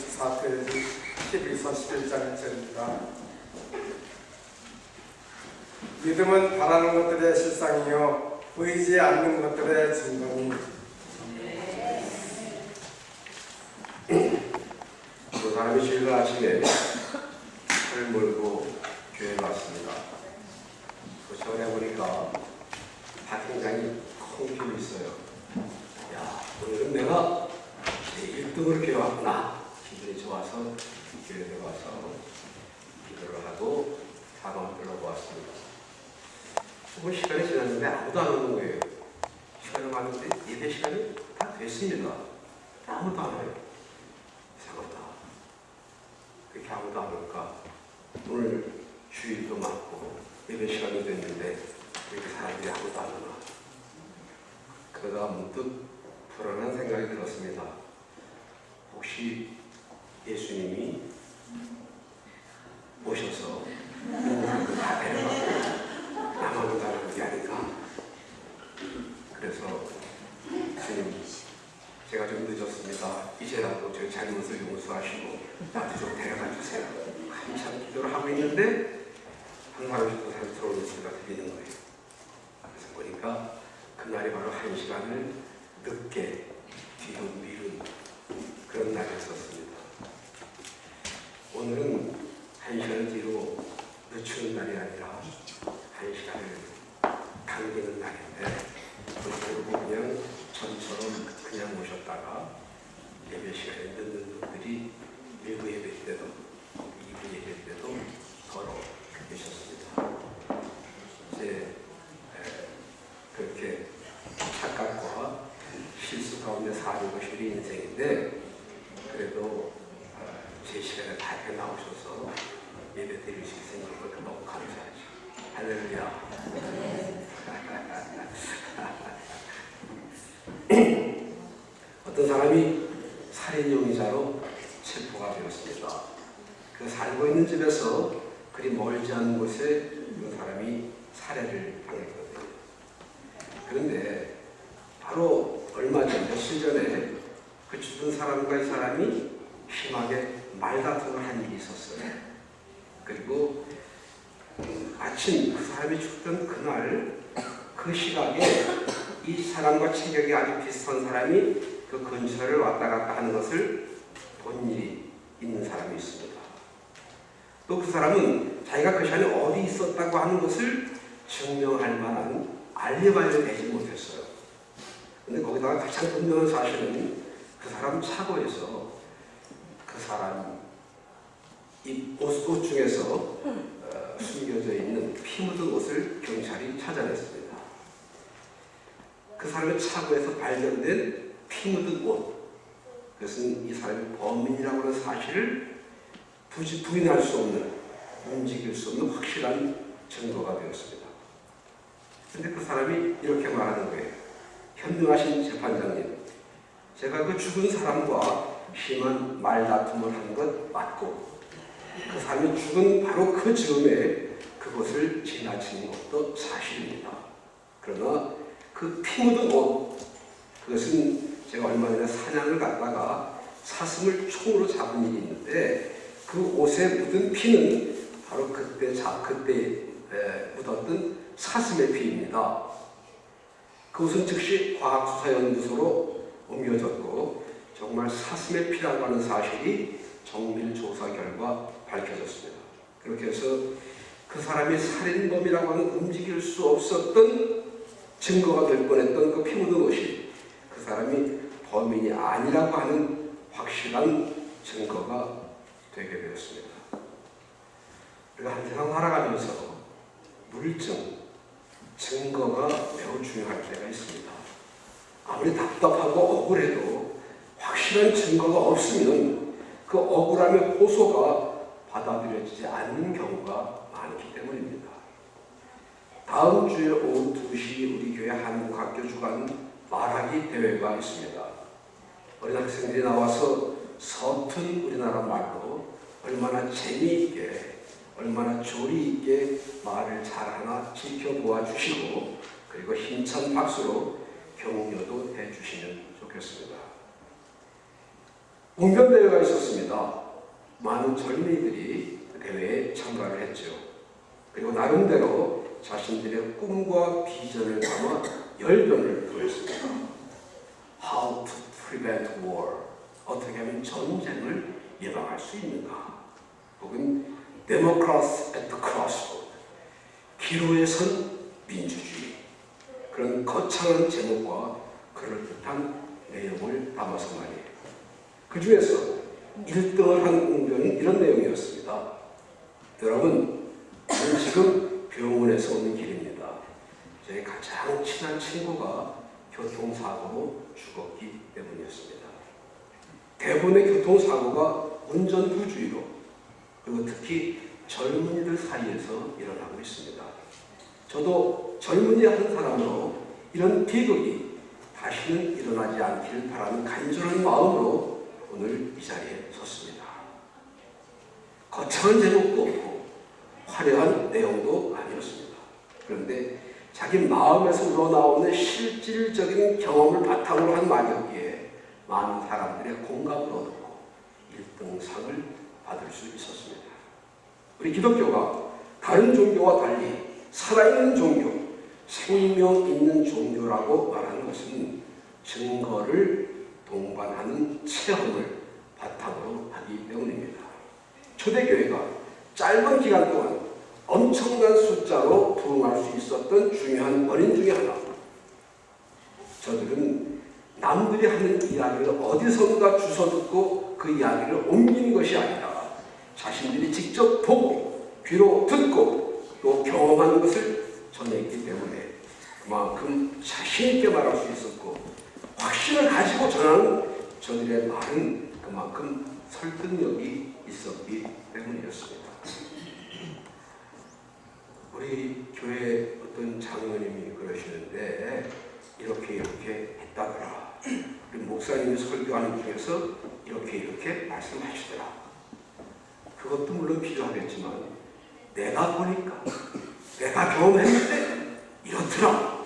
4페이지 12서 11장 1절입니다. 믿음은 바라는 것들의 실상이요 보이지 않는 것들의 증거니. 그 사람이 주일 아침에 차를 몰고 교회에 왔습니다. 그 전에 보니까 파킹장이 텅 비어 있어요. 야, 오늘은 내가 제 1등으로 교회 왔구나. 기분이 좋아서 교회에 와서 기도를 하고 사방을 둘러보았습니다. 조금 시간이 지났는데 아무도 안 오는 거예요. 시간이 많은데 예배 시간이 다 됐습니다. 아무도 안 와요. 이상하다. 그렇게 아무도 안 올까? 오늘 주일도 많고 예배 시간이 됐는데 이렇게 사람들이 아무도 안 오나? 그러다 문득 불안한 생각이 들었습니다. 혹시 예수님이 오셔서 사람들 다 데려가고 나만 온다는 게 아닐까? 그래서 주님, 제가 좀 늦었습니다. 이제라도 제 잘못을 용서하시고 나도 좀 데려가 주세요. 한참 기도를 하고 있는데 한 사람씩 또 사람 들어오는 소리가 들리는 거예요. 그래서 보니까 그날이 바로 1시간을 늦게 뒤로 미룬 그런 날이었습니다. 오늘은 1시간을 뒤로 늦추는 날이 아니라 1시간을 당기는 날인데 그리고 그냥 전처럼 그냥 오셨다가 예배 시간에 늦는 분들이 1부 예배 때도 2부 예배 때도 더러 계셨습니다. 이제 그렇게 착각과 실수 가운데 사는 것이 우리 인생인데 그래도 제 시간에 밝게 나오셔서 예배 드릴 수 있는 걸 너무 감사하죠. 할렐루야. 어떤 사람이 살인 용의자로 체포가 되었습니다. 그 살고 있는 집에서 그리 멀지 않은 곳에 그 사람이 살해를 당했거든요. 그런데 바로 얼마 전, 며칠 전에 그 죽은 사람과 이 사람이 심하게 말다툼을 한 일이 있었어요. 그리고 마침 그 사람이 죽던 그날 그 시각에 이 사람과 체격이 아주 비슷한 사람이 그 근처를 왔다 갔다 하는 것을 본 일이 있는 사람이 있습니다. 또 그 사람은 자기가 그 시간에 어디 있었다고 하는 것을 증명할 만한 알리바이를 내지 못했어요. 근데 거기다가 가장 분명한 사실은 그 사람 차고에서 그 사람 이 옷 중에서 숨겨져 있는 피 묻은 옷을 경찰이 찾아냈습니다. 그 사람의 차고에서 발견된 피 묻은 옷, 그것은 이 사람이 범인이라고 하는 사실을 부인할 수 없는, 움직일 수 없는 확실한 증거가 되었습니다. 그런데 그 사람이 이렇게 말하는 거예요. 현명하신 재판장님, 제가 그 죽은 사람과 심한 말다툼을 한 것 맞고 그 사람이 죽은 바로 그 즈음에 그곳을 지나치는 것도 사실입니다. 그러나 그 피 묻은 옷, 그것은 제가 얼마 전에 사냥을 갔다가 사슴을 총으로 잡은 일이 있는데 그 옷에 묻은 피는 바로 그때 묻었던 사슴의 피입니다. 그것은 즉시 과학수사연구소로 옮겨졌고 정말 사슴의 피라고 하는 사실이 정밀 조사 결과 밝혀졌습니다. 그렇게 해서 그 사람이 살인범이라고 하는 움직일 수 없었던 증거가 될 뻔했던 그 피 묻은 옷이 그 사람이 범인이 아니라고 하는 확실한 증거가 되게 되었습니다. 우리가 한 세상 살아가면서 물증, 증거가 매우 중요할 때가 있습니다. 아무리 답답하고 억울해도 확실한 증거가 없으면 그 억울함의 호소가 받아들여지지 않는 경우가 많기 때문입니다. 다음 주에 오후 2시 우리 교회 한국학교 주관 말하기 대회가 있습니다. 어린 학생들이 나와서 서툰 우리나라 말로 얼마나 재미있게, 얼마나 조리 있게 말을 잘하나 지켜보아 주시고 그리고 힘찬 박수로 격려도 해주시면 좋겠습니다. 웅변대회가 있었습니다. 많은 젊은이들이 대회에 참가를 했죠. 그리고 나름대로 자신들의 꿈과 비전을 담아 열변을 토했습니다. How to prevent war. 어떻게 하면 전쟁을 예방할 수 있는가. 혹은 Democrats at the crossroad. 기로에 선 민주주의. 그런 거창한 제목과 그럴듯한 내용을 담아서 말이에요. 그 중에서 1등을 한 웅변은 이런 내용이었습니다. 여러분, 저는 지금 병원에서 오는 길입니다. 저희 가장 친한 친구가 교통사고로 죽었기 때문이었습니다. 대부분의 교통사고가 운전부주의로 그리고 특히 젊은이들 사이에서 일어나고 있습니다. 저도 젊은이 한 사람으로 이런 비극이 다시는 일어나지 않기를 바라는 간절한 마음으로 오늘 이 자리에 섰습니다. 거창한 제목도 없고 화려한 내용도 아니었습니다. 그런데 자기 마음에서 우러나오는 실질적인 경험을 바탕으로 한 말이었기에 많은 사람들의 공감을 얻고 1등상을 받을 수 있었습니다. 우리 기독교가 다른 종교와 달리 살아있는 종교, 생명 있는 종교라고 말하는 것은 증거를 동반하는 체험을 바탕으로 하기 때문입니다. 초대교회가 짧은 기간 동안 엄청난 숫자로 부흥할 수 있었던 중요한 원인 중에 하나. 저들은 남들이 하는 이야기를 어디선가 주워 듣고 그 이야기를 옮기는 것이 아니라 자신들이 직접 보고 귀로 듣고 또 경험하는 것을 전했기 때문에 그만큼 자신 있게 말할 수 있었고 확신을 가지고 전하는 저들의 말은 그만큼 설득력이 있었기 때문이었습니다. 우리 교회 어떤 장로님이 그러시는데 이렇게 했다더라. 우리 목사님이 설교하는 중에서 이렇게 말씀하시더라. 그것도 물론 필요하겠지만 내가 보니까 내가 경험했는데 이렇더라.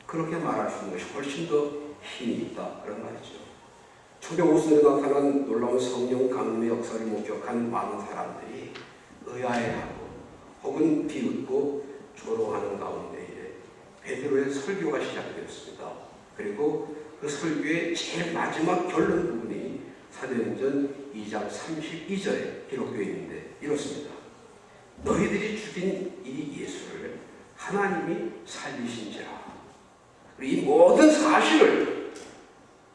그렇게 말할 수 있는 것이 훨씬 더 힘이 있다. 그런 말이죠. 초대 오순절에 나타난 놀라운 성령 강림의 역사를 목격한 많은 사람들이 의아해하고 혹은 비웃고 조롱하는 가운데에 베드로의 설교가 시작되었습니다. 그리고 그 설교의 제일 마지막 결론 부분이 사도행전 2장 32절에 기록되어 있는데 이렇습니다. 너희들이 죽인 이 예수를 하나님이 살리신지라. 이 모든 사실을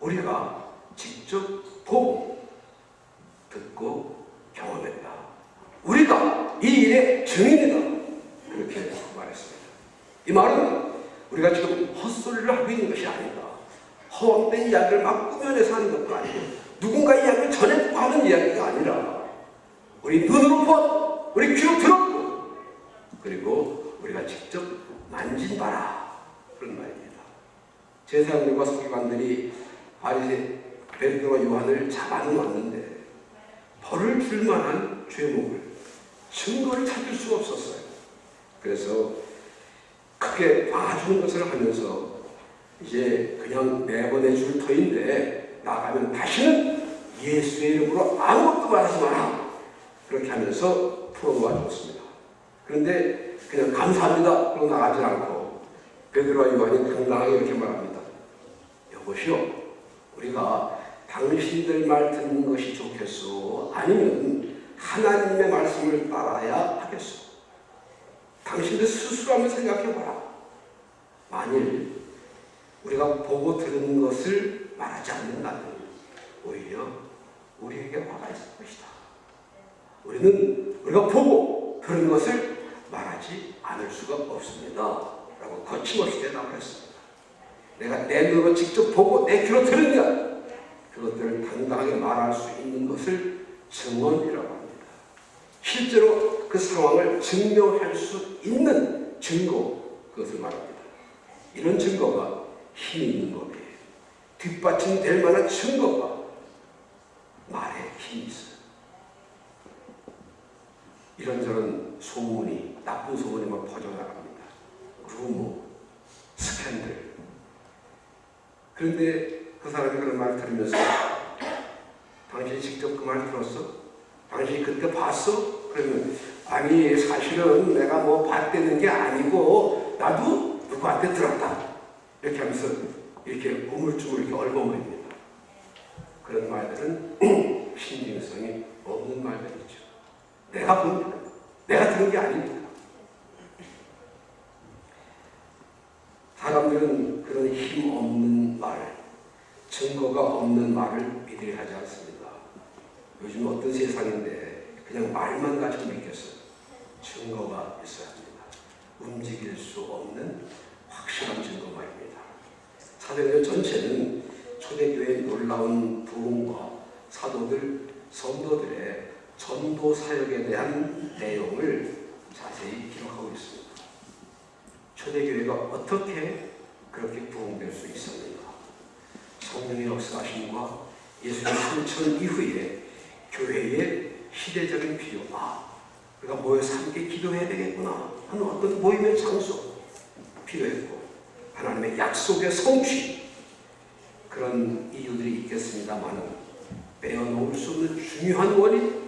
우리가 직접 보고 듣고 경험했다. 우리가 이 일의 증인이다. 그렇게 말했습니다. 이 말은 우리가 지금 헛소리를 하고 있는 것이 아니다. 허황된 이야기를 막 꾸며내서 하는 것도 아니고 누군가 이야기를 전해듣고 하는 이야기가 아니라 우리 눈으로 본, 우리 귀로 들었고 그리고 우리가 직접 만진 바라. 그런 말입니다. 제사장들과 서기관들이 바리새 베드로와 요한을 잡아놓았는데 벌을 줄 만한 죄목을 증거를 찾을 수가 없었어요. 그래서 크게 봐주는 것을 하면서 이제 그냥 내보내줄 터인데 나가면 다시는 예수의 이름으로 아무것도 말하지 마라. 그렇게 하면서 풀어놓아 줬습니다. 그런데 그냥 감사합니다. 그러고 나가지 않고 베드로와 요한이 당당하게 이렇게 말합니다. 여보시오, 우리가 당신들 말 듣는 것이 좋겠소? 아니면 하나님의 말씀을 따라야 하겠소? 당신들 스스로 한번 생각해봐라. 만일 우리가 보고 들은 것을 말하지 않는다면 오히려 우리에게 화가 있을 것이다. 우리가 보고 들은 것을 말하지 않을 수가 없습니다. 라고 거침없이 대답을 했습니다. 내가 내 눈으로 직접 보고 내 귀로 들은 것, 그것들을 당당하게 말할 수 있는 것을 증언이라고 합니다. 실제로 그 상황을 증명할 수 있는 증거, 그것을 말합니다. 이런 증거가 힘이 있는 법이에요. 뒷받침될 만한 증거가 말에 힘이 있어요. 이런저런 소문이, 나쁜 소문이 막 퍼져나갑니다. 루머, 스캔들. 그런데 그 사람이 그런 말을 들으면서 당신이 직접 그 말 들었어? 당신이 그때 봤어? 그러면 아니 사실은 내가 뭐 봤다는 게 아니고 나도 누구한테 들었다. 이렇게 하면서 이렇게 우물쭈물 이렇게 얼버무립니다. 그런 말들은 신빙성이 없는 말들이죠. 내가 봅니다. 내가 들은 게 아닙니다. 사람들은 그런 힘 없는 말, 증거가 없는 말을 믿으려 하지 않습니다. 요즘 어떤 세상인데 그냥 말만 가지고 믿겠어요. 증거가 있어야 합니다. 움직일 수 없는 확실한 증거 말입니다. 사도행전 전체는 초대교회의 놀라운 부흥과 사도들, 성도들의 전도 사역에 대한 내용을 자세히 기록하고 있습니다. 초대교회가 어떻게 그렇게 부흥될 수 있었는가? 성령의 역사하심과 예수님 승천 이후에 교회의 시대적인 필요, 우리가 모여서 함께 기도해야 되겠구나 하는 어떤 모임의 장소 필요했고, 하나님의 약속의 성취, 그런 이유들이 있겠습니다만 빼어놓을 수 없는 중요한 원인,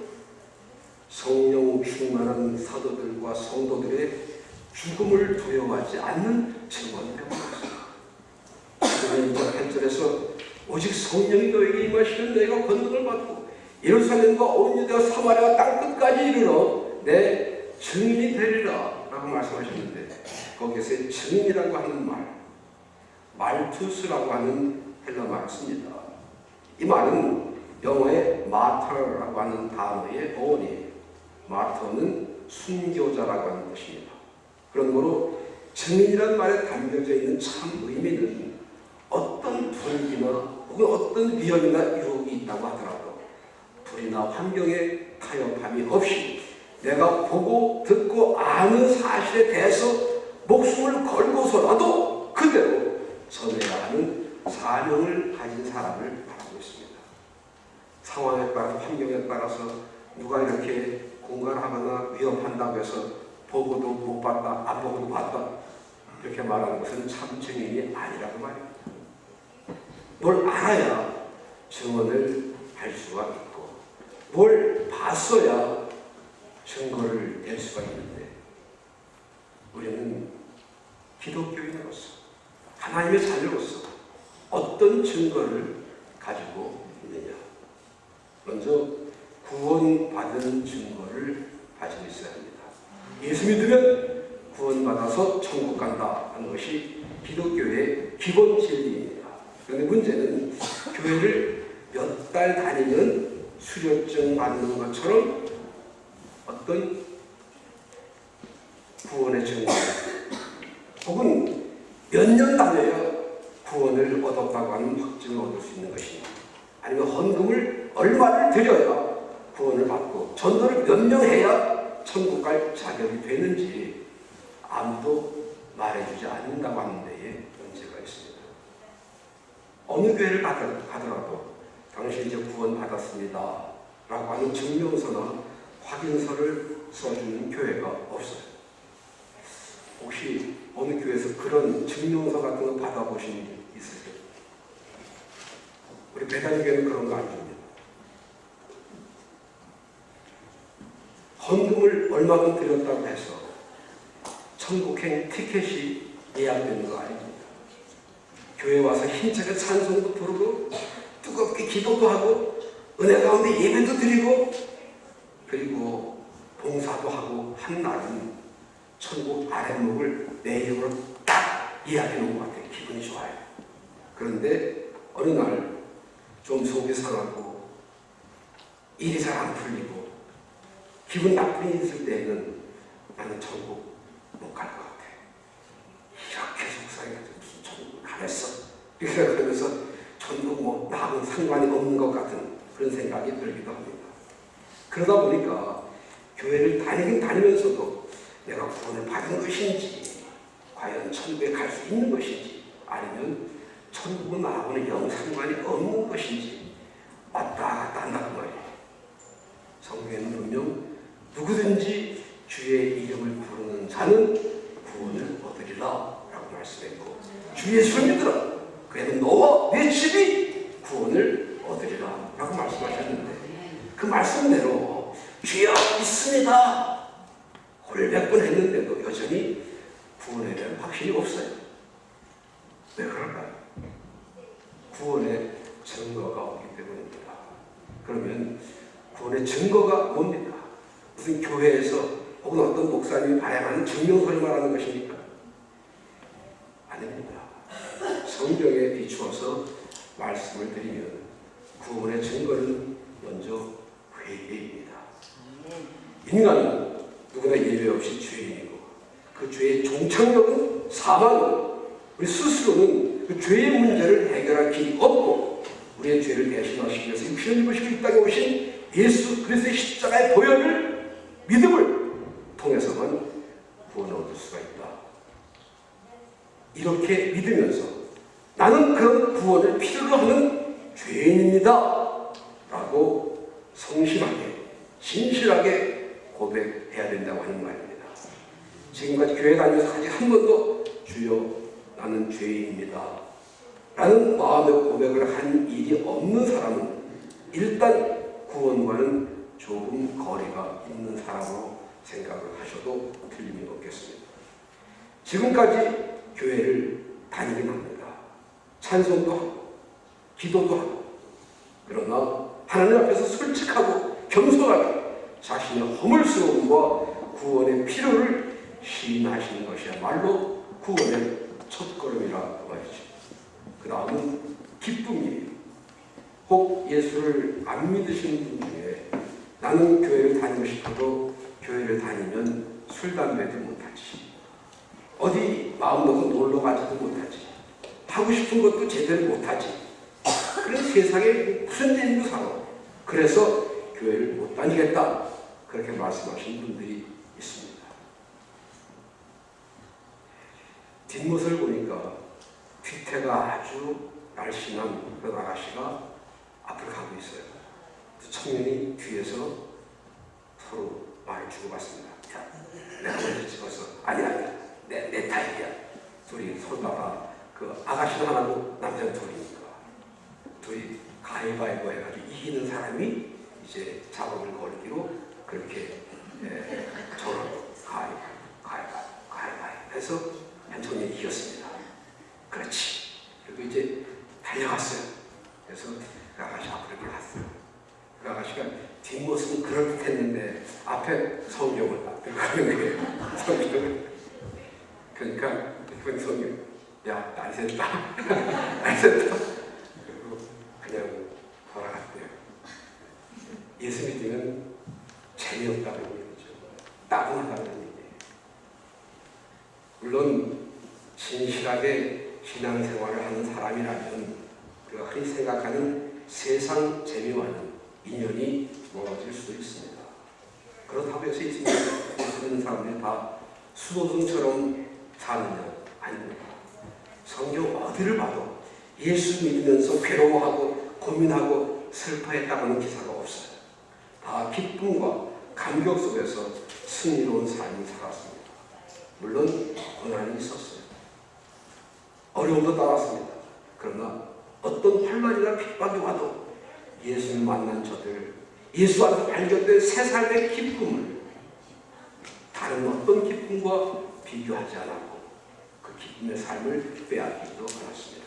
성령 충만한 사도들과 성도들의 죽음을 두려워하지 않는 증언 때문이었습니다. 8절에서 오직 성령이 너에게 임하시면 너희가 권능을 받고 예루살렘과 온 유대와 사마리아 땅끝까지 이르러 내 증인이 되리라 라고 말씀하셨는데, 거기에서 증인이라고 하는 말, 말투스라고 하는 헬라 말을 씁니다. 이 말은 영어의 마터라고 하는 단어의 어원이에요. 마터는 순교자라고 하는 뜻입니다. 그런 거로 증인이라는 말에 담겨져 있는 참 의미는 어떤 불기나 혹은 어떤 위험이나 유혹이 있다고 하더라도 불이나 환경의 타협함이 없이 내가 보고 듣고 아는 사실에 대해서 목숨을 걸고서라도 그대로 전해야 하는 사명을 가진 사람을 말하고 있습니다. 상황에 따라서 환경에 따라서 누가 이렇게 공갈하거나 위협한다고 해서 보고도 못 봤다, 안 보고도 봤다 이렇게 말하는 것은 참 증인이 아니라고 말입니다. 뭘 알아야 증언을 할 수가 있고 뭘 봤어야 증거를 낼 수가 있는데, 우리는 기독교인으로서 하나님의 자녀로서 어떤 증거를 가지고 있느냐? 먼저 구원받은 증거를 가지고 있어야 합니다. 예수 믿으면 구원받아서 천국 간다 하는 것이 기독교의 기본 진리입니다. 그런데 문제는 교회를 몇 달 다니면 수료증 받는 것처럼 어떤 구원의 증거, 혹은 몇 년 다녀야 구원을 얻었다고 하는 확증을 얻을 수 있는 것입니다. 아니면 헌금을 얼마를 드려야 구원을 받고 전도를 몇 명 해야 천국 갈 자격이 되는지 아무도 말해주지 않는다고 하는 데에 문제가 있습니다. 어느 교회를 가더라도 당신이 이제 구원받았습니다 라고 하는 증명서나 확인서를 써주는 교회가 없어요. 혹시 어느 교회에서 그런 증명서 같은 거 받아보신 분 있으세요? 우리 배단교회는 그런 거 안 줍니다. 헌금을 얼마큼 드렸다고 해서 천국행 티켓이 예약되는 거 아닙니다. 교회 와서 힘차게 찬송도 부르고 뜨겁게 기도도 하고 은혜 가운데 예배도 드리고 그리고 봉사도 하고 한 날은 천국 아랫목을 내 이름으로 딱 예약해 놓은 것 같아요. 기분이 좋아요. 그런데 어느 날 좀 속이 상하고 일이 잘 안 풀리고 기분 나쁜 일이 있을 때에는 나는 천국 못 갈 것 같아. 이렇게 속상해가지고 무슨 천국 가겠어? 이렇게 생각하면서 천국 뭐 나하고는 상관이 없는 것 같은 그런 생각이 들기도 합니다. 그러다 보니까 교회를 다니긴 다니면서도 내가 구원을 받은 것인지, 과연 천국에 갈 수 있는 것인지, 아니면 천국은 나하고는 영 상관이 없는 것인지 왔다 갔다 한다고 말이에요. 성경에는 분명 누구든지 주의 이름을 부르는 자는 구원을 얻으리라 라고 말씀했고, 주 예수를 믿으라 그에는 너와 네 집이 구원을 얻으리라 라고 말씀하셨는데, 주여 있습니다. 홀 100번 했는데도 여전히 구원에 대한 확신이 없어요. 왜 그럴까요? 구원의 증거가 없기 때문입니다. 그러면 구원의 증거가 뭡니까? 무슨 교회에서 혹은 어떤 목사님이 발행하는 증명서를 말하는 것입니까? 아닙니다. 성경에 비추어서 말씀을 드리면 구원의 증거는 먼저 회개입니다. 인간은 누구나 예외 없이 죄인이고 그 죄의 종착역은 사망이고 우리 스스로는 그 죄의 문제를 해결할 길이 없고 우리의 죄를 대신하시기 위해서 육신을 입으시고 이 땅에 오신 예수 그리스도의 십자가의 보혈을 믿음을 통해서만 구원을 얻을 수가 있다. 이렇게 믿으면서 나는 그런 구원을 필요로 하는 죄인입니다 라고 성실하게 진실하게 고백해야 된다고 하는 말입니다. 지금까지 교회 다니면서 아직 한 번도 주여 나는 죄인입니다 라는 마음의 고백을 한 일이 없는 사람은 일단 구원과는 조금 거리가 있는 사람으로 생각을 하셔도 틀림이 없겠습니다. 지금까지 교회를 다니긴 합니다. 찬송도 하고 기도도 하고 그러나 하나님 앞에서 솔직하고 겸손하게 자신의 허물스러움과 구원의 필요를 시인하시는 것이야말로 구원의 첫걸음이라고 말이죠. 그 다음은 기쁨이에요. 혹 예수를 안 믿으시는 분 중에 나는 교회를 다니고 싶어도 교회를 다니면 술, 담배도 못하지. 어디 마음 놓고 놀러 가지도 못하지. 하고 싶은 것도 제대로 못하지. 그런 세상에 무슨 일도 살아. 그래서 교회를 못 다니겠다. 그렇게 말씀하시는 분들이 있습니다. 뒷모습을 보니까 뒤태가 아주 날씬한 그런 아가씨가 앞을 가고 있어요. 두 청년이 뒤에서 서로 말을 주고받습니다. 야, 내가 먼저 찍어서 아니야 내 타입이야. 둘이 서다가 그 아가씨는 하나고 남자는 둘이니까 둘이 가위바위보 해가지고 이기는 사람이 이제 작업을 걸기로 그렇게 저를 가위바위보 해서 한 청년이 이겼습니다. 그렇지. 그리고 이제 달려갔어요. 그래서 그 아가씨 앞으로 이렇게 갔어요. 그 아가씨가 뒷모습은 그럴듯했는데 앞에 성경을 딱 들고 가는 거예요. 성경을. 그러니까 그 성경 야 날 샜다. 날 샜다. 그리고 그냥 돌아갔대요. 예수 믿으면 재미없다는 얘기죠. 따분하다는 얘기예요. 물론 진실하게 신앙생활을 하는 사람이라면 그가 흔히 생각하는 세상 재미와는 인연이 멀어질 수도 있습니다. 그렇다고 해서 예수 믿는 사람들이 다 수도승처럼 사느냐? 아닙니다. 성경 어디를 봐도 예수 믿으면서 괴로워하고 고민하고 슬퍼했다고 하는 기사가 없어요. 다 기쁨과 감격 속에서 승리로운 삶을 살았습니다. 물론 고난이 있었어요. 어려움도 따랐습니다. 그러나 어떤 환난이나 핍박이 와도 예수를 만난 저들, 예수 안에서 발견된 새 삶의 기쁨을 다른 어떤 기쁨과 비교하지 않았고 그 기쁨의 삶을 빼앗기지도 않았습니다.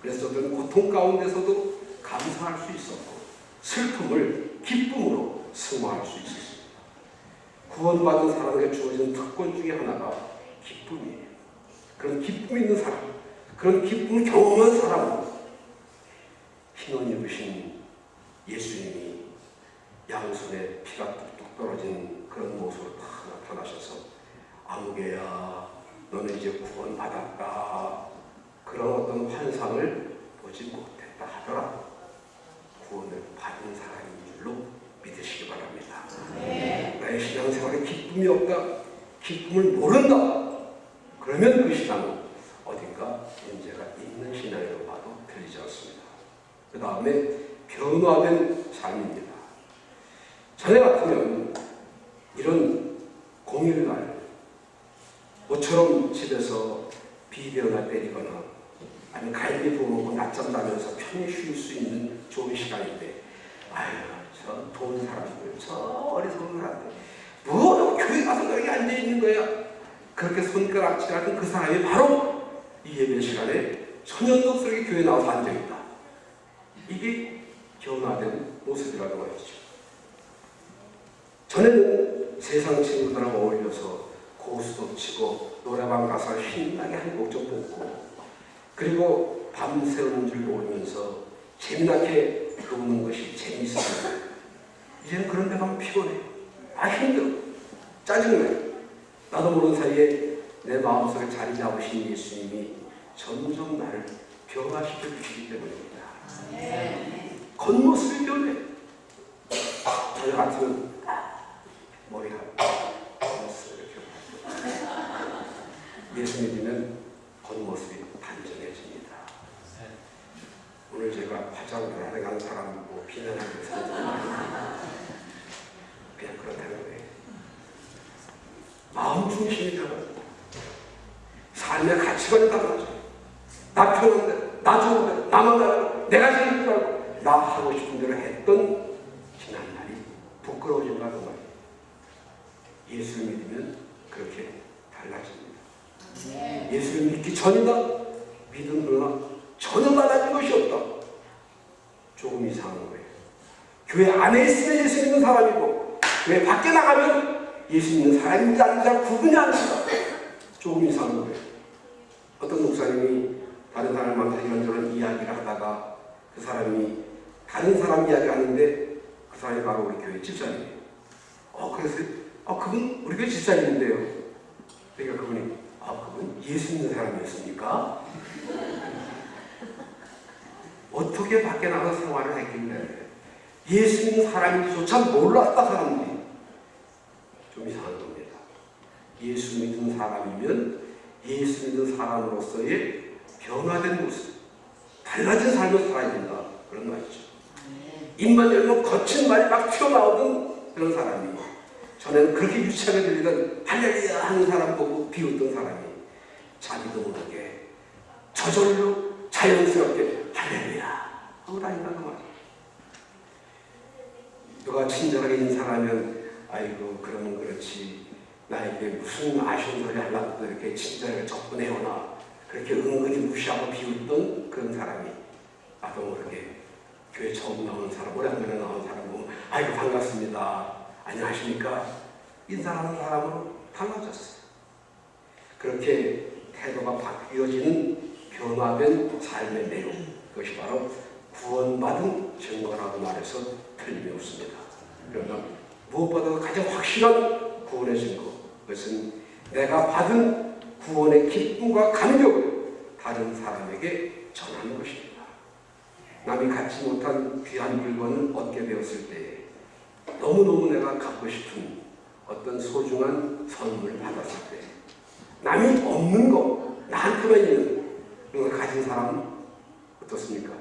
그래서 저들은 고통 가운데서도 감사할 수 있었고 슬픔을 기쁨으로 승화할 수 있었습니다. 구원받은 사람에게 주어지는 특권 중에 하나가 기쁨이에요. 그런 기쁨 있는 사람, 그런 기쁨을 경험한 사람은 흰옷 입으신 예수님이 양손에 피가 뚝뚝 떨어진 그런 모습으로 다 나타나셔서 아무개야 너는 이제 구원받았다. 그런 어떤 환상을 보지 못했다 하더라도 구원을 받은 사람인 줄로 믿으시기 바랍니다. 나의 신앙생활에 기쁨이 없다, 기쁨을 모른다. 그러면 그 신앙은 어딘가 문제가 있는 신앙이라고 봐도 틀리지 않습니다. 그 다음에 변화된 삶입니다. 자네 같으면 이런 공휴일날 모처럼 집에서 비데오나 때리거나 아니면 갈비 구워 낮잠 자면서 편히 쉴 수 있는 좋은 시간인데 아유 저 돈 사람들 저 안에서 오는 사람들. 뭐 교회 가서 여기 앉아 있는 거야. 그렇게 손가락질하던 그 사람이 바로 이 예배 시간에 천연덕스럽게 교회에 나와서 앉아 있다. 이게 변화된 모습이라고 말이죠. 전에는 세상 친구들하고 어울려서 고수도 치고 노래방 가서 신나게 한 곡 좀 듣고 그리고 밤새우는 줄 모르면서 재미나게 노는 것이 재미있어요. 이제는 그런 데 가면 피곤해. 힘들어. 짜증나요. 나도 모르는 사이에 내 마음속에 자리 잡으신 예수님이 점점 나를 변화시켜 주시기 때문입니다. 겉모습이 변해. 저녁 같으면 머리가 겉모습 이렇게 예수 믿으면 겉모습이 단정해집니다. 오늘 제가 화장을 하는 사람 뭐 비난하기 위해서 그냥 그렇다는 거예요. 마음 중심이잖아요. 삶의 가치관이 달라져. 나 편한데, 나 좋은데, 나만 알고, 내가 제일 좋아하고, 나 하고 싶은 대로 했던 지난날이 부끄러워진다는 말이에요. 예수를 믿으면 그렇게 달라집니다. 예수를 믿기 전이다. 믿음 그러나 전혀 달라진 것이 없다. 조금 이상한 거예요. 교회 안에 있으면 예수 믿는 사람이고 교회 밖에 나가면 예수 믿는 사람인지 아닌지 구분이 안 된다. 조금 이상한 거예요. 어떤 목사님이 다른 사람한테 이런저런 이야기를 하다가 그 사람이 다른 사람 이야기를 하는데 그 사람이 바로 우리 교회 집사님이에요. 그래서 그분 우리 교회 집사님인데요. 그러니까 그분이 그분 예수 믿는 사람이었습니까? 어떻게 밖에 나가서 생활을 했길래 예수 믿는 사람인지조차 몰랐다 사람들이. 좀 이상한 겁니다. 예수 믿는 사람이면 예수 믿는 사람으로서의 변화된 모습, 달라진 삶을 살아야 된다. 그런 말이죠. 입만 열면 거친 말이 막 튀어나오던 그런 사람이 전에는 그렇게 유치하게 들리던 할렐루야 하는 사람 보고 비웃던 사람이 자기도 모르게 저절로 자연스럽게 할렐루야 하고 다닌다는 말이에요. 누가 친절하게 인사하면 아이고 그러면 그렇지 나에게 무슨 아쉬운 소리 하려고 이렇게 친절하게 접근해오나 그렇게 은근히 무시하고 비웃던 그런 사람이 나도 모르게 교회 처음 나온 사람, 오랜만에 나온 사람 보면 아이고 반갑습니다. 안녕하십니까? 인사하는 사람으로 달라졌어요. 그렇게 태도가 바뀌어지는 변화된 삶의 내용, 그것이 바로 구원받은 증거라고 말해서 틀림이 없습니다. 그러나 무엇보다도 가장 확실한 구원의 증거, 그것은 내가 받은 구원의 기쁨과 감격을 다른 사람에게 전하는 것입니다. 남이 갖지 못한 귀한 물건을 얻게 되었을 때 너무너무 내가 갖고 싶은 어떤 소중한 선물을 받았을 때 남이 없는 거, 나한테만 있는 그걸 가진 사람은 어떻습니까?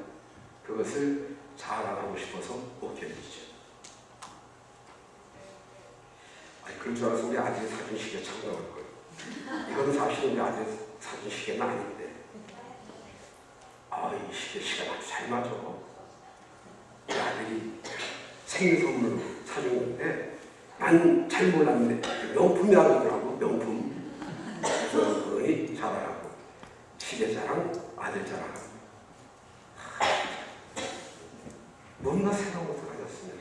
그것을 자랑하고 싶어서 못 견디죠. 그럴 줄 알아서 우리 아들이 사준 시계 차고 나올 거예요. 이건 사실 우리 아들 사준 시계는 아닌데 이 시계 시간 아주 잘 맞아. 우리 아들이 생일 선물로 사준 건데 난 잘 몰랐는데 명품이라고 그러더라고. 명품. 그래서 그러니 자랑하고 시계 자랑, 아들 자랑하고 뭔가 새로운 것을 가졌으면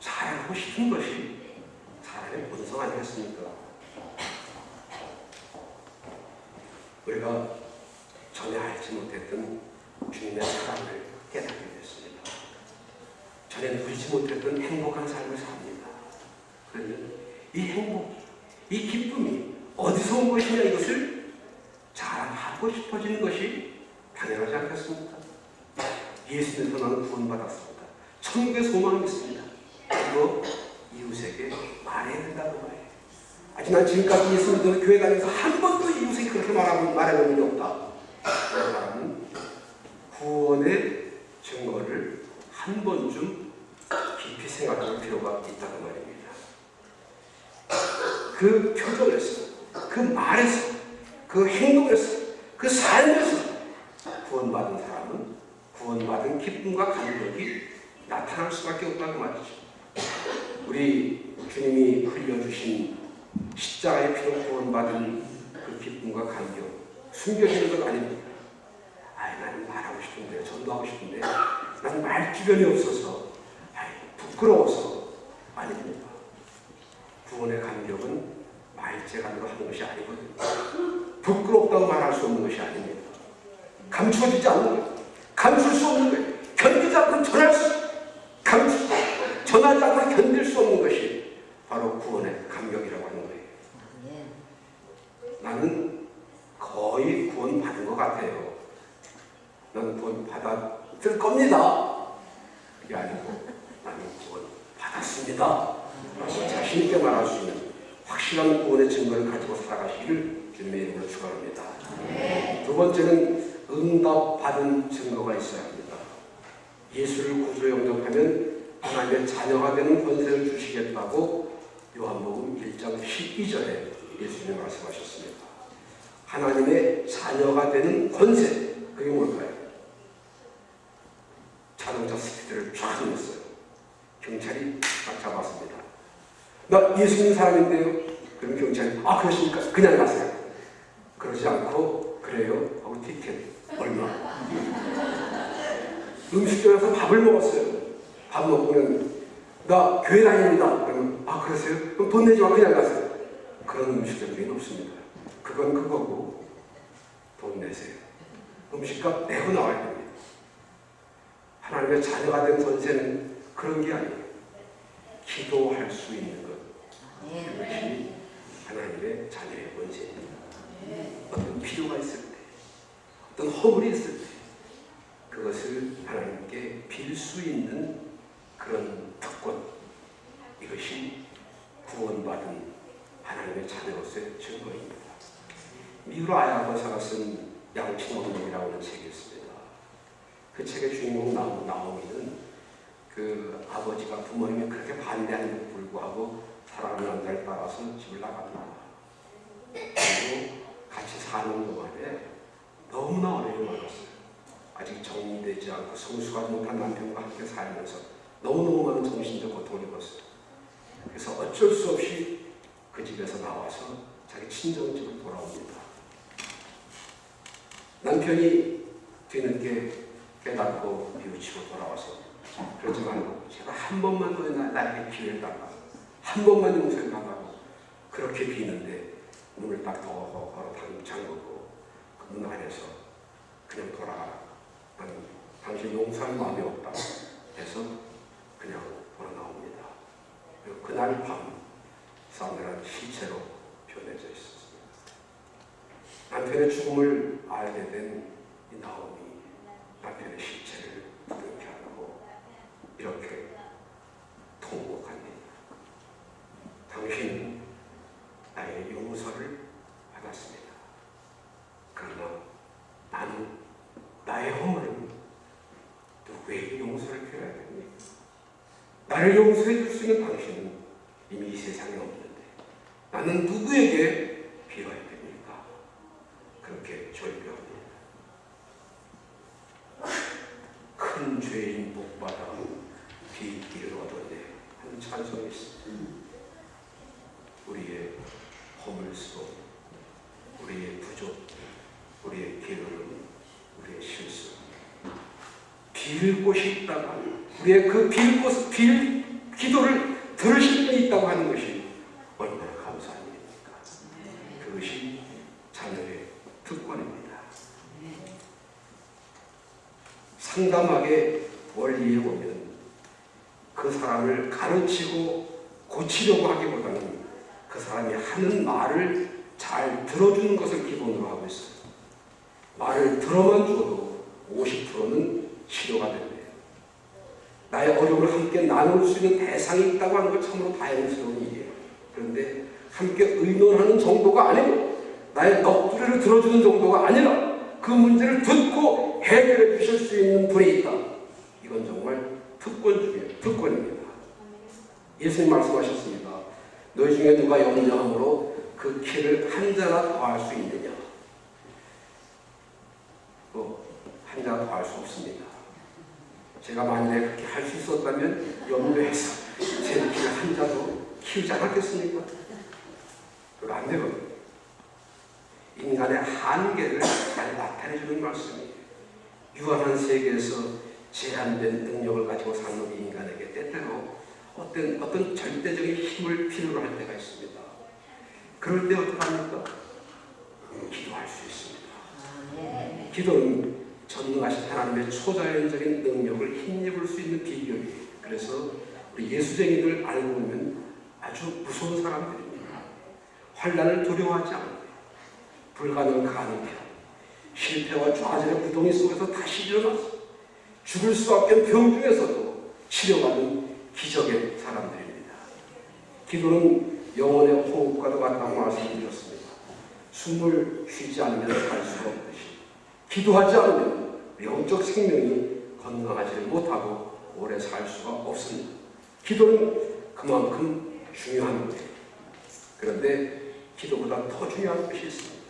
자랑하고 싶은 것이 사람의 본성 아니겠습니까? 우리가 전에 알지 못했던 주님의 사랑을 깨닫게 됐습니다. 전에 누리지 못했던 행복한 삶을 삽니다. 그러면 이 행복, 이 기쁨이 어디서 온 것이냐 이것을 자랑하고 싶어지는 것이 당연하지 않겠습니까? 예수님께서 나는 구원받았습니다. 천국의 소망이 있습니다. 그리고 이웃에게 말해야 된다는 거예요. 난 지금까지 예수 믿는 교회 다니면서 한 번도 이웃에게 그렇게 말해본 적이 없다. 그 사람은 구원의 증거를 한 번쯤 깊이 생각할 필요가 있다는 말입니다. 그 표정에서, 그 말에서, 그 행동에서, 그 삶에서 구원받은 사람은 구원받은 기쁨과 감격이 나타날 수밖에 없다는 말이죠. 우리 주님이 흘려주신 십자가의 피로 구원받은 그 기쁨과 감격, 숨겨지는 것 아닙니다. 나는 말하고 싶은데, 전도하고 싶은데, 난 말 주변이 없어서, 부끄러워서. 아닙니다. 구원의 감격은 말재간으로 하는 것이 아니거든요. 부끄럽다고 말할 수 없는 것이 아닙니다. 감추어지지 않는 거예요. 감출 수 없는 거예요. 견디지 않고 전하지 않고 견딜 수 없는 것이 바로 구원의 감격이라고 하는 거예요. 나는 거의 구원 받은 것 같아요. 나는 구원 받았을 겁니다. 그게 아니고 나는 구원 받았습니다. 라고 자신 있게 말할 수 있는 확실한 구원의 증거를 가지고 살아가시기를 주님의 이름으로 축원합니다. 두 번째는 응답받은 증거가 있어야 합니다. 예수를 구주로 영접하면 하나님의 자녀가 되는 권세를 주시겠다고 요한복음 1장 12절에 예수님이 말씀하셨습니다. 하나님의 자녀가 되는 권세, 그게 뭘까요? 자동차 스피드를 쫙 넣었어요. 경찰이 딱 잡았습니다. 나 예수 믿는 사람인데요. 그럼 경찰이 그러십니까? 그냥 가세요. 그러지 않고 그래요 하고 티켓 얼마? 음식점에서 밥을 먹었어요. 밥 먹고는 나 교회 다닙니다. 그러면 그러세요? 그럼 돈 내지 마 그냥 가세요. 그런 음식점이 없습니다. 그건 그거고 돈 내세요. 음식값 내고 나와야 됩니다. 하나님의 자녀가 된 권세는 그런 게 아니에요. 기도할 수 있는 것. 그것이 하나님의 자녀의 권세입니다. 어떤 필요가 있을 때, 어떤 허물이 있을 때 그것을 하나님께 빌 수 있는 그런 특권, 이것이 구원받은 하나님의 자녀로서의 증거입니다. 미우라 아야버사가 쓴 양친원동이라고 하는 책이 있습니다. 그 책의 주인공 나오미는 그 아버지가 부모님이 그렇게 반대하는데도 불구하고 사랑하는 남자를 따라서 집을 나갑니다. 그리고 같이 사는 동안에 너무나 어려움을 받았어요. 아직 정리되지 않고 성수가 못한 남편과 함께 살면서 너무너무 많은 정신적 고통을 입었어요. 그래서 어쩔 수 없이 그 집에서 나와서 자기 친정집을 돌아옵니다. 남편이 뒤늦게 깨닫고 뉘우치고 돌아와서 그렇지만 제가 한 번만 더 나에게 기회를 달라, 한 번만 용서해 달라고 그렇게 비는데 문을 딱 더 잠그고 그 문 안에서 그냥 돌아가라. 나는 당신 용서할 마음이 없다 해서 그냥 돌아 나옵니다. 그리고 그날 밤 사람들은 시체로 변해져 있었습니다. 남편의 죽음을 알게 된 이 나오미, 남편의 시체를 이렇게 하고 이렇게 통곡합니다. 당신은 나의 용서를 받았습니다. 그러나 나는 나의 허물은 누구에게 용서를 빌어야 됩니까? 나를 용서해 줄 수 있는 당신은 이미 이 세상에 없는데 나는 누구에게 빌어야 됩니까? 그렇게 절규합니다. 큰 죄인 복받아 비기를 얻었네 하는 찬송이 있습니다. 우리의 허물스러움, 우리의 부족, 우리의 게으름, 우리의 실수, 빌 곳이 있다면 우리의 그 빌 기도를 들으실 분이 있다고 하는 것이 얼마나 감사한 일입니까? 그것이 자녀의 특권입니다. 상담하게 원리에 보면 그 사람을 가르치고 고치려고 하기보다는 그 사람이 하는 말을 잘 들어주는 것을 기본으로 하고 있어요. 말을 들어만 줘도 50%는 치료가 된대요. 나의 어려움을 함께 나눌 수 있는 대상이 있다고 하는 것 참으로 다행스러운 일이에요. 그런데 함께 의논하는 정도가 아니고 나의 넋두리를 들어주는 정도가 아니라 그 문제를 듣고 해결해 주실 수 있는 분이 있다. 이건 정말 특권 중에 특권입니다. 예수님 말씀하셨습니다. 너희 중에 누가 염려함으로 그 키를 한 자나 더할 수 있느냐? 한 자나 더할 수 없습니다. 제가 만약에 그렇게 할 수 있었다면 염려해서 제 키를 한 자도 키우지 않았겠습니까? 그거 안 되거든요. 인간의 한계를 잘 나타내주는 말씀이에요. 유한한 세계에서 제한된 능력을 가지고 사는 인간에게 때때로 어떤 절대적인 힘을 필요로 할 때가 있습니다. 그럴 때 어떡합니까? 기도할 수 있습니다. 기도는 전능하신 하나님의 초자연적인 능력을 힘입을 수 있는 비결이에요. 그래서 우리 예수쟁이들 알고 보면 아주 무서운 사람들입니다. 환난을 두려워하지 않고 불가능을 가능해 실패와 좌절의 구덩이 속에서 다시 일어나서 죽을 수밖에 없는 병 중에서도 치료받는 기적의 사람들입니다. 기도는 영혼의 호흡과도 같다고 말씀드렸습니다. 숨을 쉬지 않으면 살 수가 없듯이 기도하지 않으면 영적 생명이 건강하지 못하고 오래 살 수가 없습니다. 기도는 그만큼 중요한 거예요. 그런데 기도보다 더 중요한 것이 있습니다.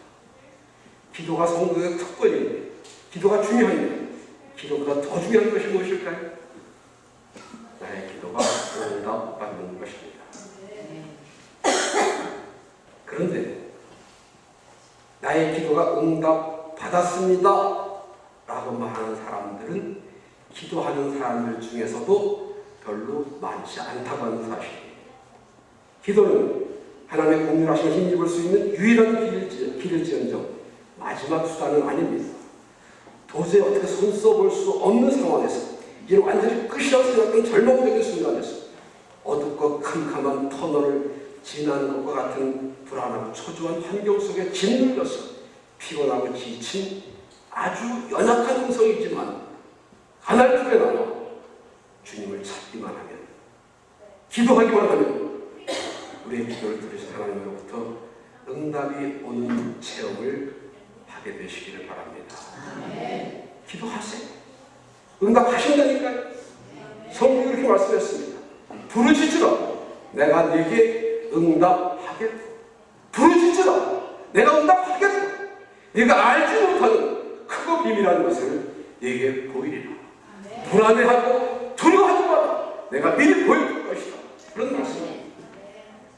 기도가 성도의 특권인데, 기도가 중요한데, 기도보다 더 중요한 것이 무엇일까요? 나의 기도가 응답받는 것입니다. 그런데 나의 기도가 응답받았습니다 라고 말하는 사람들은 기도하는 사람들 중에서도 별로 많지 않다고 하는 사실이에요. 기도는 하나님의 공유하신 힘입을 수 있는 유일한 길일지언정 마지막 수단은 아닙니다. 도저히 어떻게 손 써볼 수 없는 상황에서 이제 완전히 끝이라고 생각하는 절망적인 순간에서 어둡고 캄캄한 터널을 지나는 것과 같은 불안하고 초조한 환경 속에 짓눌려서 피곤하고 지친 아주 연약한 음성이지만 가날두게 나와 주님을 찾기만 하면, 기도하기만 하면 우리의 기도를 들으신 하나님으로부터 응답이 오는 체험을 하게 되시기를 바랍니다. 기도하세요. 응답하신다니까요. 성경이 이렇게 말씀했습니다. 부르짖으라 내가 네게 응답하겠다. 부르짖으라 내가 응답하겠다. 네가 알지 못하는 크고 비밀한 것을 네게 보이리라. 불안해하고 두려워하지 마라. 내가 미리 보여줄 것이다. 그런 말씀입니다.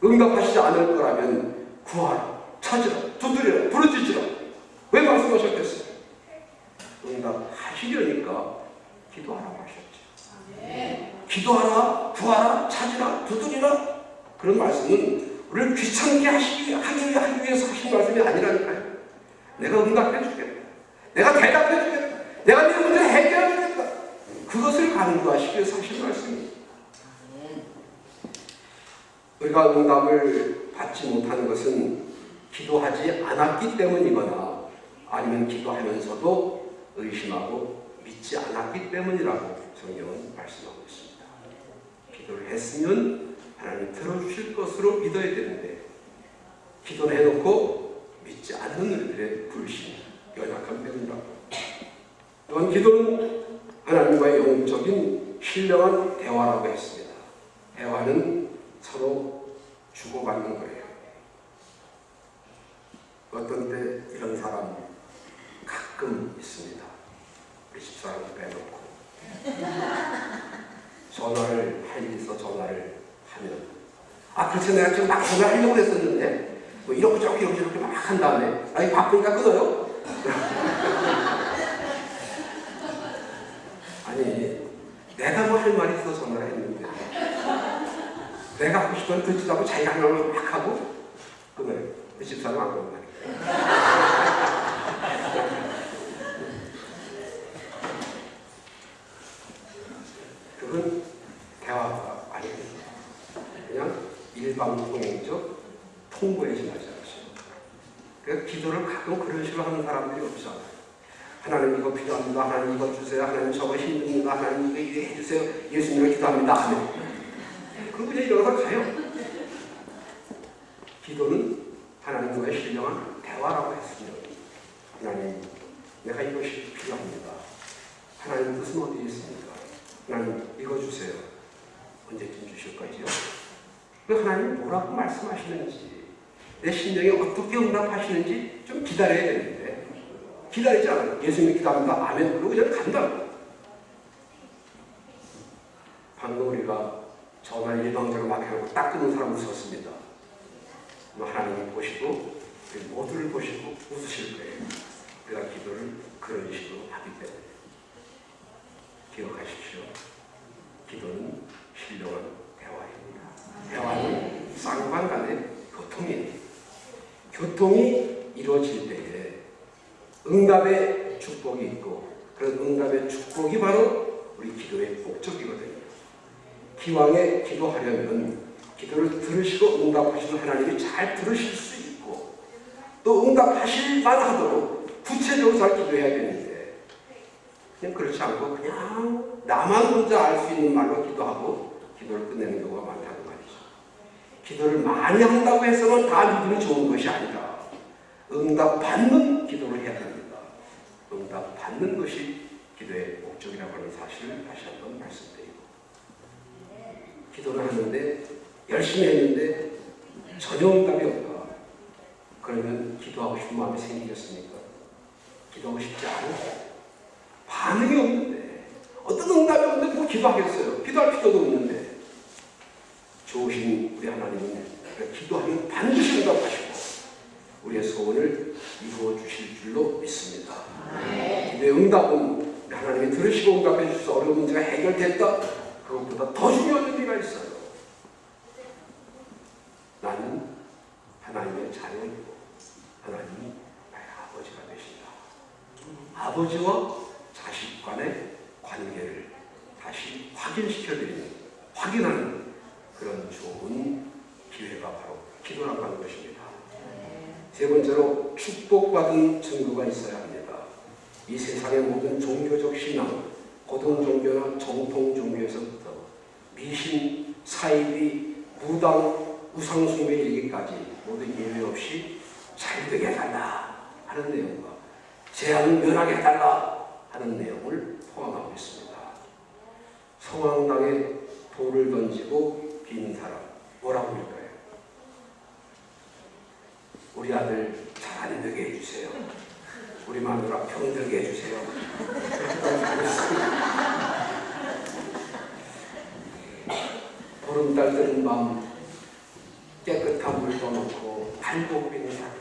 응답하시지 않을 거라면 구하라, 찾으라, 두드리라, 부르짖으라. 왜 말씀하셨겠어요? 응답하시려니까 기도하라고 하셨죠. 기도하라, 구하라, 찾으라, 두드리라. 그런 말씀은 우리를 귀찮게 하기 위해서 하신 말씀이 아니라니까요. 내가 응답해 주겠다. 내가 대답해 주겠다. 내가 네 문제 해결해 주겠다. 그것을 강조하시기 위해서 하신 말씀입니다. 우리가 응답을 받지 못하는 것은 기도하지 않았기 때문이거나 아니면 기도하면서도 의심하고 믿지 않았기 때문이라고 성경은 말씀하고 있습니다. 기도를 했으면 하나님 들어주실 것으로 믿어야 되는데 기도를 해놓고 믿지 않는 우리들의 불신, 연약한 때문이라고. 또한 기도는 하나님과의 영적인 신령한 대화라고 했습니다. 대화는 서로 주고받는 거예요. 어떤 때 이런 사람 가끔 있습니다. 우리 집사람을 빼놓고 전화를 할 일이 있어 전화를 하면 그래서 내가 지금 막 전화를 하려고 했었는데 뭐 이렇게 저렇게 막 한 다음에 이거 바쁘니까 끊어요. 아니 내가 뭐 할 말이 있어 전화를 했는데 내가 하고 싶은 건 듣지도 않고 자기가 하는 걸 막 하고 끊어요. 그 집사람 안 그런 말이에요. 그건 대화가 아닙니다. 그냥 일방통행적 통보에 지나지 않으시고. 그러니까 기도를 가끔 그런 식으로 하는 사람들이 없잖아요. 하나님 이거 필요합니다. 하나님 이거 주세요. 하나님 저거 힘듭니다. 하나님 이거 해주세요. 예수님을 기도합니다. 아멘. 그럼 그냥 일어나서 가요. 기도는 하나님과의 신령한 대화라고 했습니다. 하나님, 내가 이것이 필요합니다. 하나님 뜻은 어디에 있습니까? 하나님 이거 주세요. 언제쯤 주실 거죠? 그 하나님이 뭐라고 말씀하시는지, 내 심령에 어떻게 응답하시는지 좀 기다려야 되는데 기다리지 않아요. 예수님이 기도합니다. 아멘. 그러고 그냥 간다고. 방금 우리가 전화 카메라 일방적으로 막 해놓고 딱 끄는 사람 웃었습니다. 하나님이 보시고 모두를 보시고 웃으실 거예요. 우리가 기도를 그런 식으로 하기 때문에 기억하십시오. 기도는 신령한 대화입니다. 대화는 쌍방 간의 교통이에요. 교통이 이루어질 때에 응답의 축복이 있고 그런 응답의 축복이 바로 우리 기도의 목적이거든요. 기왕에 기도하려면 기도를 들으시고 응답하시는 하나님이 잘 들으실 수 있고 또 응답하실 만하도록 구체적으로 잘 기도해야 되는데 그냥 그렇지 않고 그냥 나만 혼자 알 수 있는 말로 기도하고 기도를 끝내는 경우가 많다는 말이죠. 기도를 많이 한다고 해서는 다 믿음이 좋은 것이 아니라 응답받는 기도를 해야 됩니다. 응답받는 것이 기도의 목적이라고 하는 사실을 다시 한번 말씀드리고 기도를 하는데 열심히 했는데 전혀 응답이 없다. 그러면 기도하고 싶은 마음이 생기겠습니까? 기도하고 싶지 않아요. 반응이 없는데 어떤 응답이 없는데 뭐 기도하겠어요? 기도할 필요도 없는데 좋으신 우리 하나님은 기도하면 반드시 응답하시고 우리의 소원을 이루어 주실 줄로 믿습니다. 기도의 응답은 하나님이 들으시고 응답해 주셔서 어려운 문제가 해결됐다. 그것보다 더 중요한 의미가 있어요. 나는 하나님의 자녀이고 하나님이 나의 아버지가 되신다. 아버지와 자식 간의 관계를 다시 확인시켜드리는, 확인하는 그런 좋은 기회가 바로 기도라고 하는 것입니다. 세 번째로 축복받은 증거가 있어야 합니다. 이 세상의 모든 종교적 신앙, 고등 종교나 정통 종교에서부터 미신, 사이비, 무당, 우상 숭배에 이르기까지 모두 예외 없이 잘되게 해달라 하는 내용과 재앙을 면하게 해달라 하는 내용을 포함하고 있습니다. 성황당에 돌을 던지고 비는 사람 뭐라고 할까요? 우리 아들 잘 안 되게 해주세요. 우리 마누라 병들게 해주세요. 보름달 뜨는 밤 깨끗한 물 떠놓고 발복 비는 사람,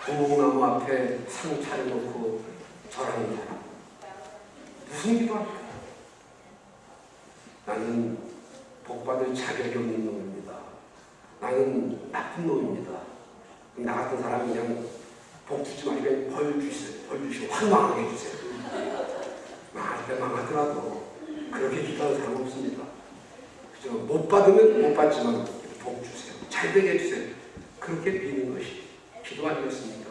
구멍나무 앞에 상 차려놓고 절하는 사람, 무슨 기도할까요? 나는 복받을 자격이 없는 놈입니다. 나는 나쁜 놈입니다. 나 같은 사람이 그냥 복 주지 말고 벌 주세요. 벌 주시고 확 망하게 해주세요. 망할 때 망하더라도 그렇게 기도하는 사람 없습니다. 그죠? 못 받으면 못 받지만 복 주세요. 잘 되게 해주세요. 그렇게 비는 것이 기도 아니겠습니까?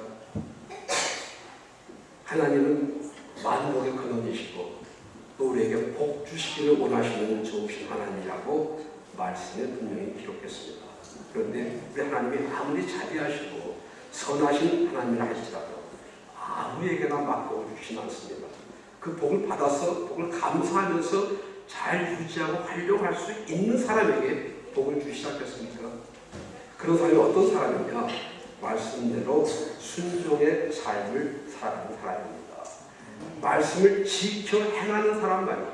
하나님은 만복의 근원이시고 또 우리에게 복 주시기를 원하시는 좋으신 하나님이라고 말씀에 분명히 기록했습니다. 그런데 우리 하나님이 아무리 자비하시고 선하신 하나님이라 할지라도 아무에게나 막복을 주시지 않습니다. 그 복을 받아서 복을 감사하면서 잘 유지하고 활용할 수 있는 사람에게 복을 주시지 않겠습니까? 그런 사람이 어떤 사람이냐? 말씀대로 순종의 삶을 살아가는 사람입니다. 말씀을 지켜 행하는 사람만이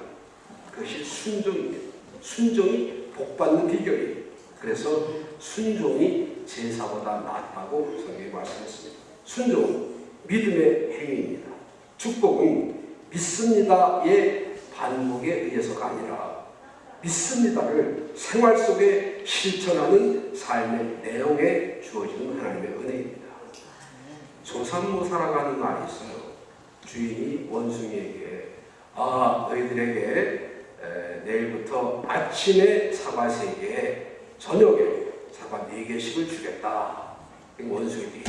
그것이 순종입니다. 순종이 복받는 비결이에요. 그래서 순종이 제사보다 낫다고 성경이 말씀했습니다. 순종은 믿음의 행위입니다. 축복은 믿습니다의 반복에 의해서가 아니라 믿습니다를 생활 속에 실천하는 삶의 내용에 주어지는 하나님의 은혜입니다. 조삼모사라고 하는 말이 있어요. 주인이 원숭이에게 너희들에게 내일부터 아침에 사과 3개, 저녁에 사과 4개씩을 주겠다. 원숭이들이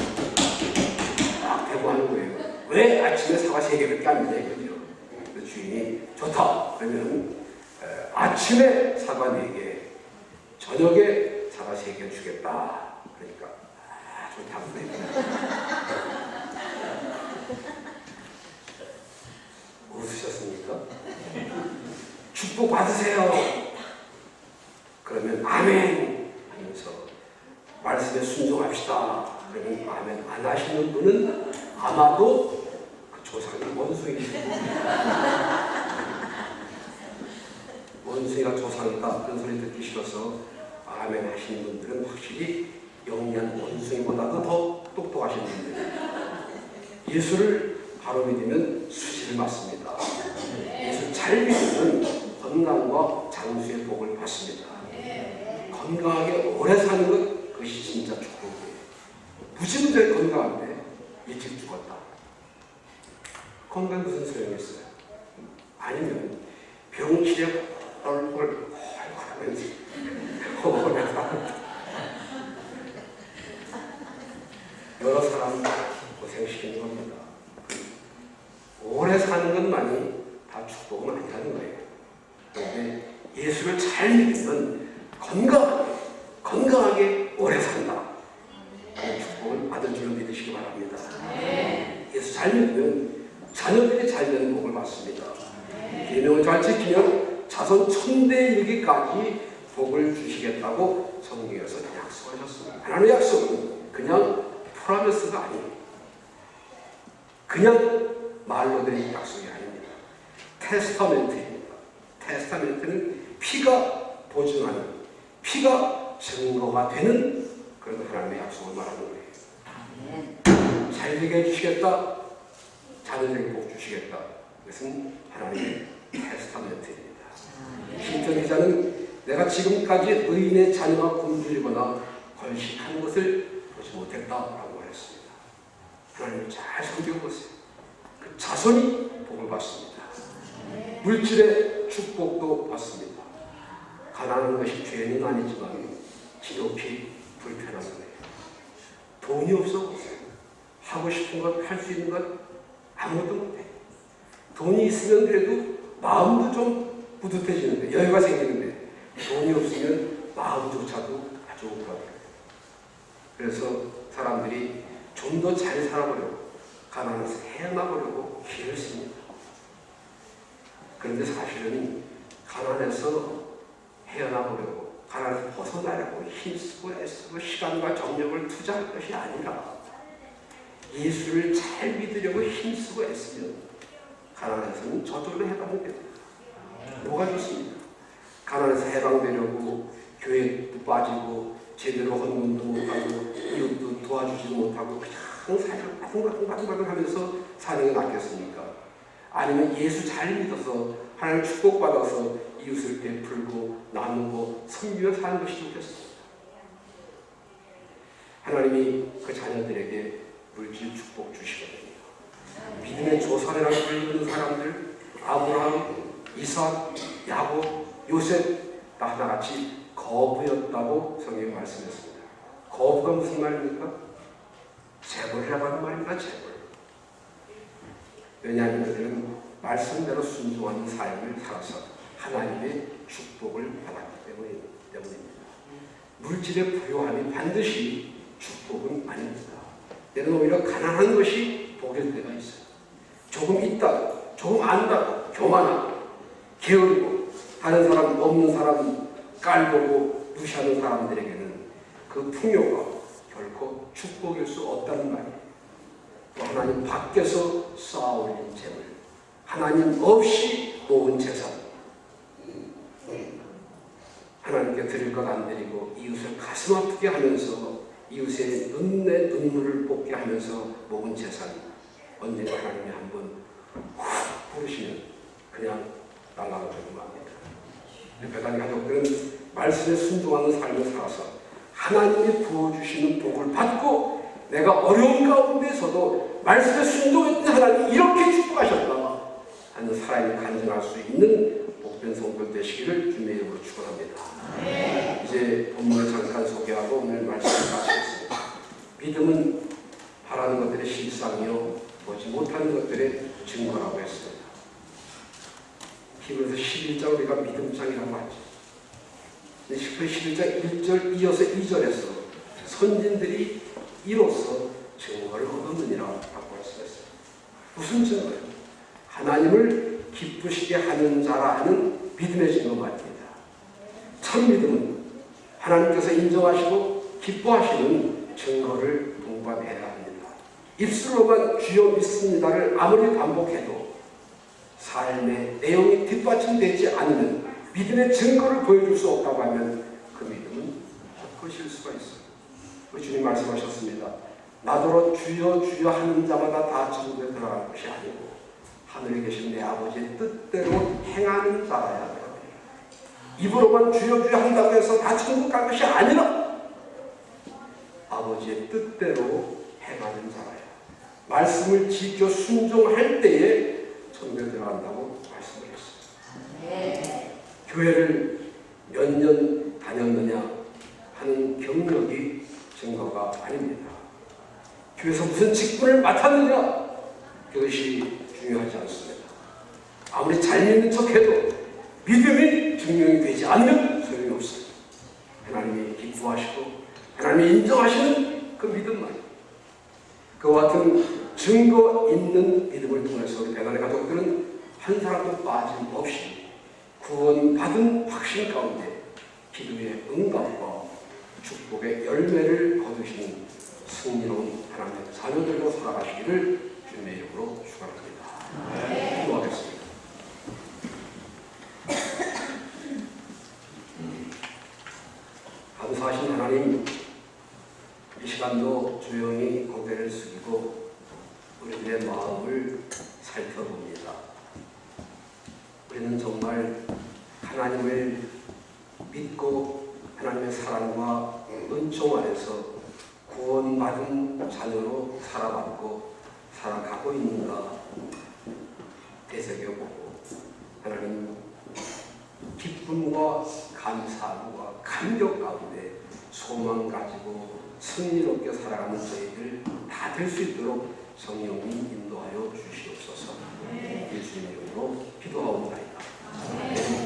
막 대고하는 거예요. 왜 아침에 사과 3개밖에 안 주냐 이거죠. 그 주인이 좋다. 그러면 아침에 사과 4개, 저녁에 사과 3개 주겠다. 그러니까 좋다고 그래요. 웃으셨습니까? 축복 받으세요. 그러면 아멘 하면서 말씀에 순종합시다. 그러면 아멘 안 하시는 분은 아마도 그 조상이 원숭이입니다. 원숭이가 조상이다 그런 소리 듣기 싫어서 아멘 하시는 분들은 확실히 영리한 원숭이보다도 더 똑똑하신 분들. 예수를 바로 믿으면 수지를 맞습니다. 예수 잘 믿으면 건강과 장수의 복을 받습니다. 건강하게 오래 사는 것, 그것이 진짜 축복이에요. 무지무지하게 건강한데 일찍 죽었다. 건강 무슨 소용이 있어요? 아니면 병치레 헐헐 하면서 오래 살았다. 여러 사람 고생시키는 겁니다. 오래 사는 것만이 다 축복은 아니라는 거예요. 그런데 예수를 잘 믿으면 건강하게 오래 산다. 그 축복을 받을 줄로 믿으시기 바랍니다. 예수 잘 믿으면 자녀들이 잘 되는 복을 받습니다. 계명을 잘 지키면 자손 천대에 이르기까지 복을 주시겠다고 성경에서 약속하셨습니다. 하나님의 약속은 그냥 프로미스가 아니에요. 그냥 말로 된 약속이 아닙니다. 테스타멘트입니다. 테스타멘트는 피가 보증하는, 피가 증거가 되는 그런 하나님의 약속을 말하는 거예요. 잘 되게 해주시겠다, 자녀에게 복 주시겠다. 그것은 하나님의 테스타멘트입니다. 신천 기자는 내가 지금까지 의인의 자녀가 굶주리거나 걸식한 것을 보지 못했다라고 말했습니다. 하나님을 잘 섬겨보세요. 그 자손이 복을 받습니다. 물질의 축복도 받습니다. 가난한 것이 죄는 아니지만 지독히 불편한 거예요. 돈이 없어 보세요. 하고 싶은 것, 할 수 있는 것 아무것도 못해. 돈이 있으면 그래도 마음도 좀 뿌듯해지는데, 여유가 생기는데 돈이 없으면 마음조차도 아주 불안해요. 그래서 사람들이 좀 더 잘 살아보려고, 가난해서 헤어나보려고 길을 씁니다. 그런데 사실은 가난해서 헤어나보려고, 가난에서 벗어나려고 힘쓰고 애쓰고 시간과 정력을 투자할 것이 아니라 예수를 잘 믿으려고 힘쓰고 애쓰면 가난해서는 저절로 해방됩니다. 뭐가 좋습니까? 가난해서 해방되려고 교회도 빠지고 제대로 헌금도 못하고 이웃도 도와주지도 못하고 그냥 살을 바둥바둥 하면서 사는 게 낫겠습니까? 아니면 예수 잘 믿어서 하나님 축복받아서 이웃을 베풀고 나누고 섬기며 사는 것이 좋겠습니다. 하나님이 그 자녀들에게 물질 축복 주시거든요. 믿음의 조상이라고 불리는 사람들, 아브라함, 이삭, 야곱, 요셉 다 하나같이 거부였다고 성경이 말씀했습니다. 거부가 무슨 말입니까? 재벌이라고 하는 말입니다. 재벌. 왜냐하면 그들은 말씀대로 순종하는 삶을 살아서 하나님의 축복을 받았기 때문입니다. 물질의 부요함이 반드시 축복은 아닙니다. 때는 오히려 가난한 것이 복일 때가 있어요. 조금 있다고, 조금 안다고, 교만하고, 게으르고, 다른 사람, 없는 사람 깔보고 무시하는 사람들에게는 그 풍요가 결코 축복일 수 없다는 말이에요. 또 하나님 밖에서 쌓아올린 재물, 하나님 없이 모은 재산, 하나님께 드릴 것 안 드리고 이웃을 가슴 아프게 하면서 이웃의 눈에 눈물을 뽑게 하면서 모은 재산, 언젠가 하나님이 한번 훅 부르시면 그냥 날아가려고 합니다. 배단의 가족들은 말씀에 순종하는 삶을 살아서 하나님이 부어주시는 복을 받고 내가 어려운 가운데서도 말씀에 순종했던 하나님이 이렇게 축복하셨다 하는 살아있는 간증할 수 있는 복된 성도 되시기를 주님의 이름으로 축원합니다. 이제 본문을 잠깐 소개하고 오늘 말씀을 마치겠습니다. 믿음은 바라는 것들의 실상이요 보지 못하는 것들의 증거라고 했습니다. 히브리서 11장 우리가 믿음장이라고 하죠. 11장 1절 이어서 2절에서 선진들이 이로써 증거를 얻었느니라 라고 말씀했어요. 무슨 증거예요? 하나님을 기쁘시게 하는 자라 하는 믿음의 증거 말입니다. 참 믿음은 하나님께서 인정하시고 기뻐하시는 증거를 동반해야 합니다. 입술로만 주여 믿습니다를 아무리 반복해도 삶의 내용이 뒷받침되지 않으면 믿음의 증거를 보여줄 수 없다고 하면 그 믿음은 헛것일 수가 있어요. 그 주님 말씀하셨습니다. 나더러 주여 주여 하는 자마다 다 천국에 들어갈 것이 아니고 하늘에 계신 내 아버지의 뜻대로 행하는 자라야 돼요. 입으로만 주여 주여 한다고 해서 다 천국 갈 것이 아니라 아버지의 뜻대로 행하는 자라야. 말씀을 지켜 순종할 때에 천국에 들어간다고 말씀을 했어요. 교회를 몇 년 다녔느냐 하는 경력이 증거가 아닙니다. 교회에서 무슨 직분을 맡았느냐 그것이 중요하지 않습니다. 아무리 잘 믿는 척해도 믿음이 증명이 되지 않으면 소용이 없습니다. 하나님이 기뻐하시고 하나님이 인정하시는 그 믿음만, 그와 같은 증거 있는 믿음을 통해서 우리 배단의 가족들은 한 사람도 빠짐없이 구원받은 확신 가운데 기도의 응답과 축복의 열매를 거두시는 승리로운 하나님의 자녀들로 살아가시기를 주님의 이름으로 축원합니다. 기도하겠습니다. 감사하신 하나님, 이 시간도 조용히 고개를 숙이고 우리들의 마음을 살펴봅니다. 우리는 정말 하나님을 믿고 하나님의 사랑과 은총 안에서 구원받은 자녀로 살아왔고 살아가고 있는가 되새겨보고 하나님 기쁨과 감사함과 감격 가운데 소망 가지고 승리롭게 살아가는 저희들 다 될 수 있도록 성령님 인도하여 주시옵소서. 예수님 이름으로 기도하옵나이다.